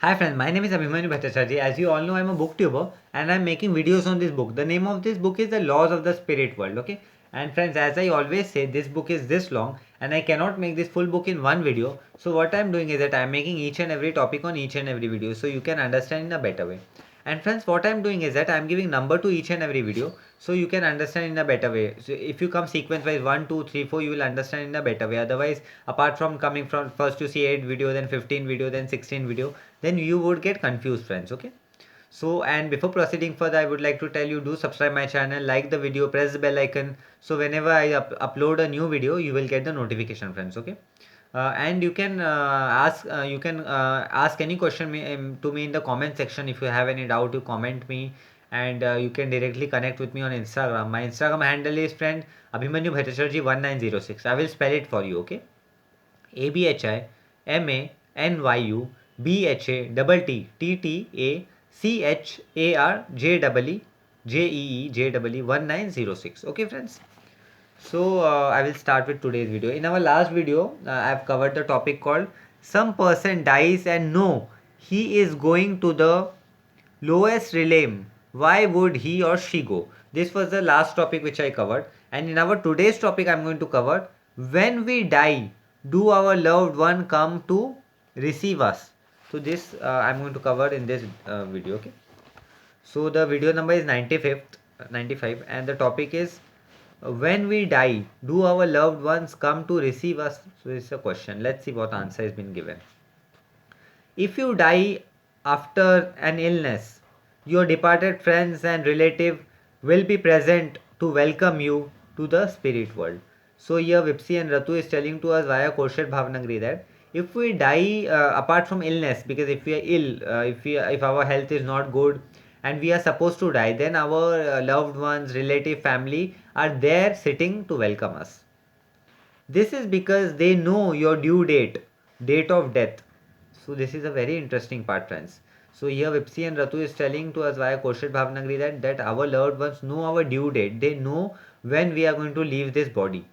Hi friends, my name is Abhimanyu Bhattacharya. As you all know, I'm a booktuber and I'm making videos on this book. The name of this book is The Laws of the Spirit World. Okay, and friends, as I always say, this book is this long and I cannot make this full book in one video. So what I'm doing is that I'm making each and every topic on each and every video so you can understand in a better way. And friends, what I'm doing is that I'm giving number to each and every video so you can understand in a better way. So if you come sequence wise 1, 2, 3, 4, you will understand in a better way. Otherwise, apart from coming from first to see 8 video, then 15 video, then 16 video, then you would get confused, friends. Okay. So, and before proceeding further, I would like to tell you, do subscribe my channel, like the video, press the bell icon. So whenever I upload a new video, you will get the notification, friends. Okay. And you can ask any question to me in the comment section. If you have any doubt, you comment me, and you can directly connect with me on Instagram. My Instagram handle is friend Abhimanyu Bhattacharya 1906. I will spell it for you. Okay. ABHIMANYUBHATTACHARJEEJEE 1906. Okay, friends. So I will start with today's video. In our last video, I've covered the topic called "Some person dies and no, he is going to the lowest realm. Why would he or she go?" This was the last topic which I covered. And in our today's topic, I'm going to cover when we die, do our loved one come to receive us? So this I'm going to cover in this video. Okay. So the video number is 95, and the topic is when we die, do our loved ones come to receive us? So this is a question. Let's see what answer has been given. If you die after an illness, your departed friends and relative will be present to welcome you to the spirit world. So here Vipsi and Ratu is telling to us via Kosher Bhavnagri that if we die apart from illness, because if we are ill, if our health is not good and we are supposed to die, then our loved ones, relative, family are there sitting to welcome us. This is because they know your due date of death. So this is a very interesting part, friends. So here Vipsi and Ratu is telling to us via Kosher Bhavnagri that our loved ones know our due date. They know when we are going to leave this body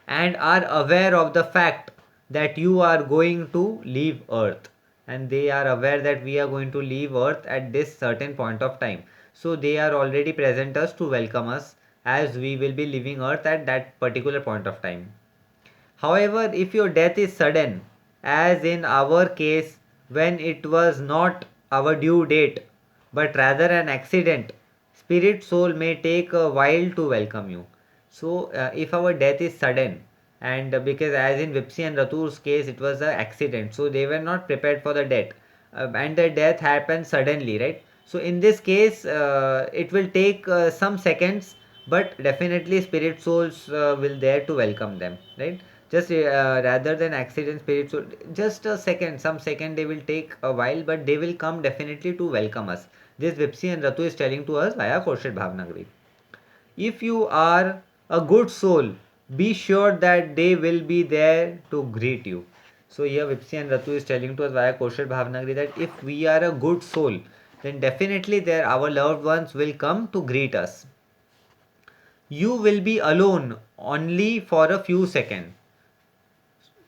and are aware of the fact that you are going to leave earth, and they are aware that we are going to leave earth at this certain point of time. So they are already present us to welcome us as we will be leaving earth at that particular point of time. However, if your death is sudden, as in our case when it was not our due date but rather an accident, spirit soul may take a while to welcome you. So, if our death is sudden, and because as in Vipsi and Ratu's case, it was an accident, so they were not prepared for the death, and the death happened suddenly, right? So, in this case, it will take some seconds, but definitely spirit souls will there to welcome them, right? Just rather than accident, spirit soul, just a second, some second they will take a while, but they will come definitely to welcome us. This Vipsi and Ratu is telling to us via Kosher Bhavnagri. If you are a good soul, be sure that they will be there to greet you. So here Vipsi and Ratu is telling to us via Kosher Bhavnagri that if we are a good soul, then definitely there our loved ones will come to greet us. You will be alone only for a few seconds.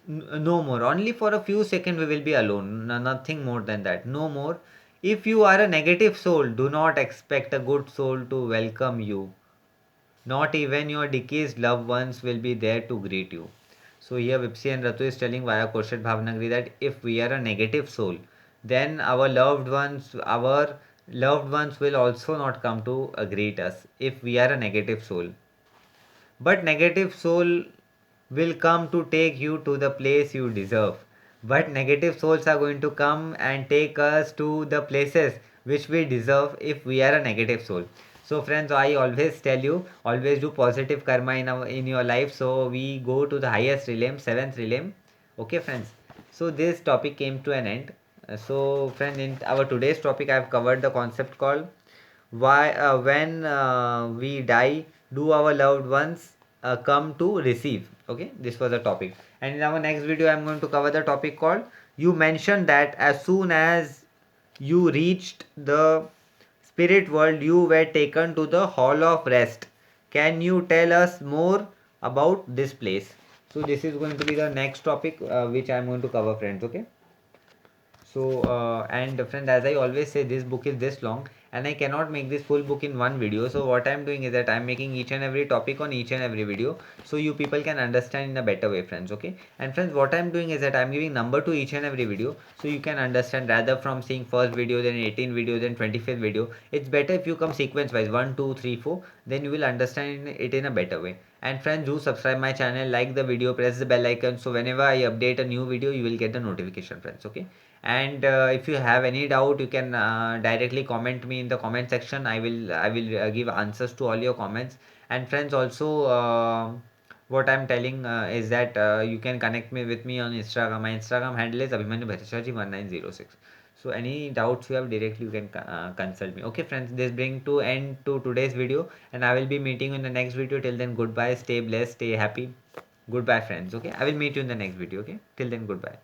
No more. Only for a few seconds we will be alone. Nothing more than that. No more. If you are a negative soul, do not expect a good soul to welcome you. Not even your deceased loved ones will be there to greet you. So here Vipsi and Ratu is telling via Kosher Bhavnagri that if we are a negative soul, then our loved ones will also not come to greet us if we are a negative soul. But negative soul will come to take you to the place you deserve. But negative souls are going to come and take us to the places which we deserve if we are a negative soul. So friends, I always tell you, always do positive karma in your life. So we go to the highest realm, seventh realm. Okay, friends. So this topic came to an end. So friends, in our today's topic, I have covered the concept called why when we die, do our loved ones come to receive? Okay, this was the topic. And in our next video I'm going to cover the topic called you mentioned that as soon as you reached the spirit world you were taken to the hall of rest. Can you tell us more about this place? So this is going to be the next topic which I'm going to cover, friends. Okay. So and friend, as I always say, this book is this long and I cannot make this full book in one video. So what I'm doing is that I'm making each and every topic on each and every video, so you people can understand in a better way, friends. Okay. And friends, what I'm doing is that I'm giving number to each and every video, so you can understand rather from seeing first video, then 18 video, then 25th video. It's better if you come sequence wise 1 2 3 4, then you will understand it in a better way. And friends, do subscribe my channel, like the video, press the bell icon, so whenever I update a new video you will get the notification, friends. Okay. And if you have any doubt, you can directly comment me in the comment section. I will give answers to all your comments. And friends, also what I'm telling is that you can connect me with me on Instagram. My Instagram handle is Abhimanyu Bhattacharjee 1906. So any doubts you have, directly you can consult me. Okay friends, this bring to end to today's video, and I will be meeting you in the next video. Till then, goodbye, stay blessed, stay happy. Goodbye friends. Okay, I will meet you in the next video. Okay, till then, goodbye.